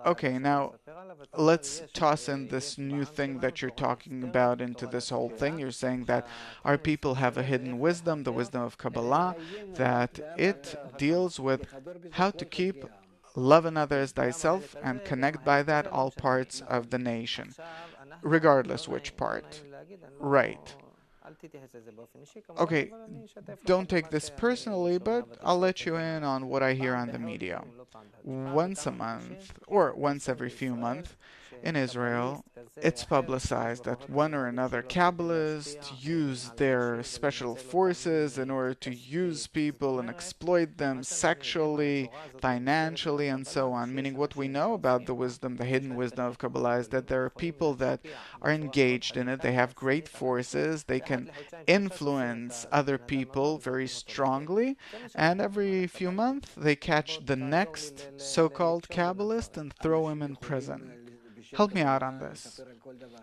Okay, now let's toss in this new thing that you're talking about into this whole thing. You're saying that our people have a hidden wisdom, the wisdom of Kabbalah, that it deals with how to keep love another as thyself and connect by that all parts of the nation, regardless which part. Right. Okay, don't take this personally, but I'll let you in on what I hear on the media. Once a month, or once every few months, in Israel, it's publicized that one or another Kabbalist used their special forces in order to use people and exploit them sexually, financially, and so on. Meaning, what we know about the wisdom, the hidden wisdom of Kabbalah, is that there are people that are engaged in it. They have great forces. They can influence other people very strongly. And every few months, they catch the next so called Kabbalist and throw him in prison. Help me out on this.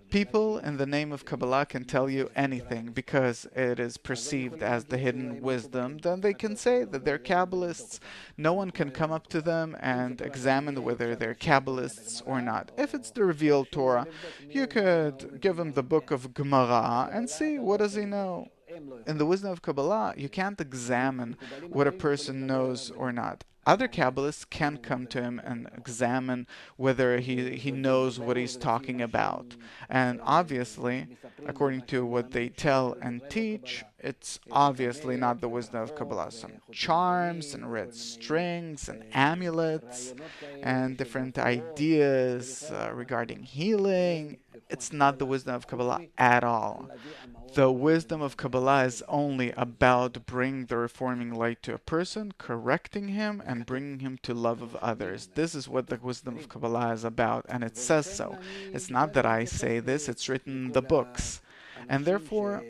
People in the name of Kabbalah can tell you anything because it is perceived as the hidden wisdom. Then they can say that they're Kabbalists. No one can come up to them and examine whether they're Kabbalists or not. If it's the revealed Torah, you could give him the book of Gemara and see what does he know. In the wisdom of Kabbalah, you can't examine what a person knows or not. Other Kabbalists can come to him and examine whether he knows what he's talking about. And obviously, according to what they tell and teach, it's obviously not the wisdom of Kabbalah. Some charms and red strings and amulets and different ideas regarding healing. It's not the wisdom of Kabbalah at all. The wisdom of Kabbalah is only about bringing the reforming light to a person, correcting him, and bringing him to love of others. This is what the wisdom of Kabbalah is about, and it says so. It's not that I say this, it's written in the books. And therefore,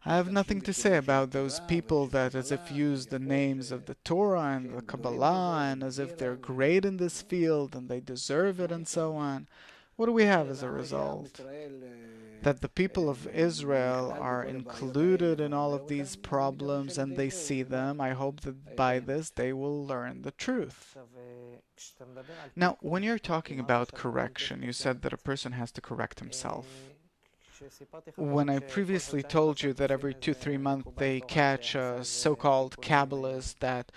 I have nothing to say about those people that as if use the names of the Torah and the Kabbalah and as if they're great in this field and they deserve it and so on. What do we have as a result? That the people of Israel are included in all of these problems and they see them. I hope that by this they will learn the truth. Now, when you're talking about correction, you said that a person has to correct himself. When I previously told you that every 2-3 months they catch a so-called Kabbalist that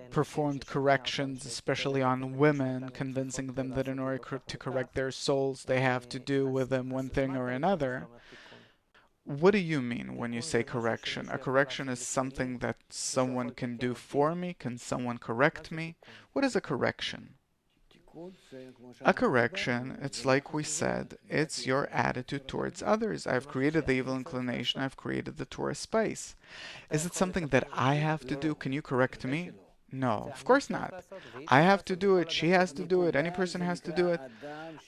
performed corrections, especially on women, convincing them that in order to correct their souls, they have to do with them one thing or another. What do you mean when you say correction? A correction is something that someone can do for me? Can someone correct me? What is a correction? A correction, it's like we said, it's your attitude towards others. I've created the evil inclination, I've created the Torah space. Is it something that I have to do? Can you correct me? No, of course not. I have to do it, she has to do it, any person has to do it.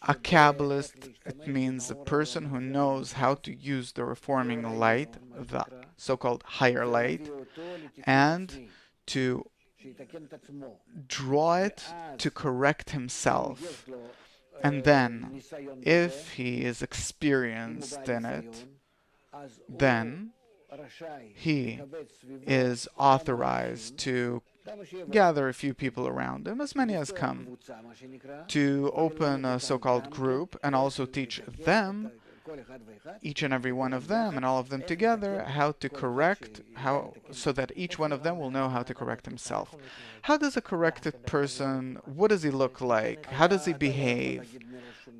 A Kabbalist, it means a person who knows how to use the reforming light, the so-called higher light, and to draw it to correct himself. And then, if he is experienced in it, then he is authorized to gather a few people around him, as many as come, to open a so-called group and also teach them, each and every one of them and all of them together, how to correct, how so that each one of them will know how to correct himself. How does a corrected person, what does he look like? How does he behave?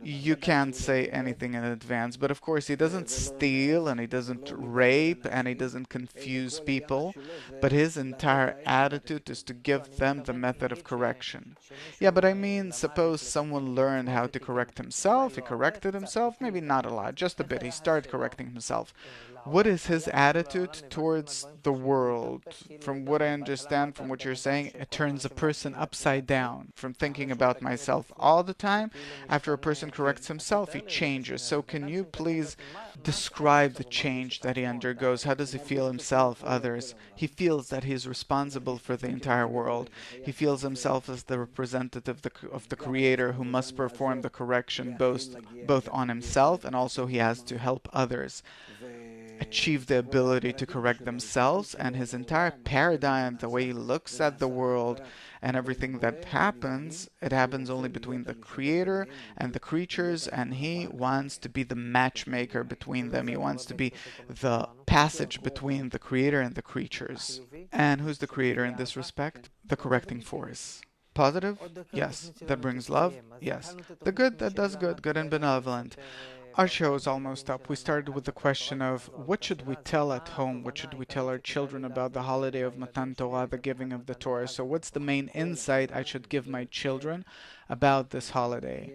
You can't say anything in advance, but of course he doesn't steal and he doesn't rape and he doesn't confuse people, but his entire attitude is to give them the method of correction. Yeah, but I mean, suppose someone learned how to correct himself, he corrected himself, maybe not a lot, just a bit, he started correcting himself. What is his attitude towards the world? From what I understand from what you're saying, it turns a person upside down. From thinking about myself all the time, after a person corrects himself, he changes. So can you please describe the change that he undergoes? How does he feel himself, others? He feels that he is responsible for the entire world. He feels himself as the representative of the Creator who must perform the correction both on himself and also he has to help others. achieve the ability to correct themselves, and his entire paradigm, the way he looks at the world and everything that happens, it happens only between the creator and the creatures, and he wants to be the matchmaker between them. He wants to be the passage between the creator and the creatures. And who's the creator in this respect? The correcting force. Positive? Yes. That brings love? Yes. The good that does good, good and benevolent. Our show is almost up. We started with the question of what should we tell at home? What should we tell our children about the holiday of Matan Torah, the giving of the Torah? So what's the main insight I should give my children about this holiday?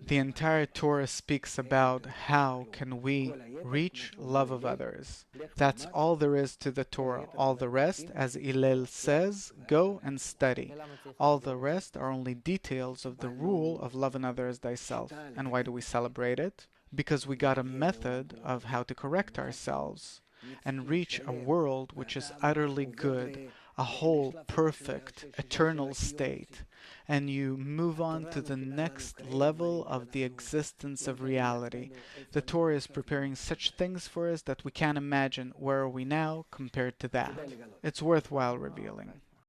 The entire Torah speaks about how can we reach love of others. That's all there is to the Torah. All the rest, as Hillel says, go and study. All the rest are only details of the rule of love another as thyself. And why do we celebrate it? Because we got a method of how to correct ourselves and reach a world which is utterly good, a whole, perfect, eternal state. And you move on to the next level of the existence of reality. The Torah is preparing such things for us that we can't imagine where are we now compared to that. It's worthwhile revealing.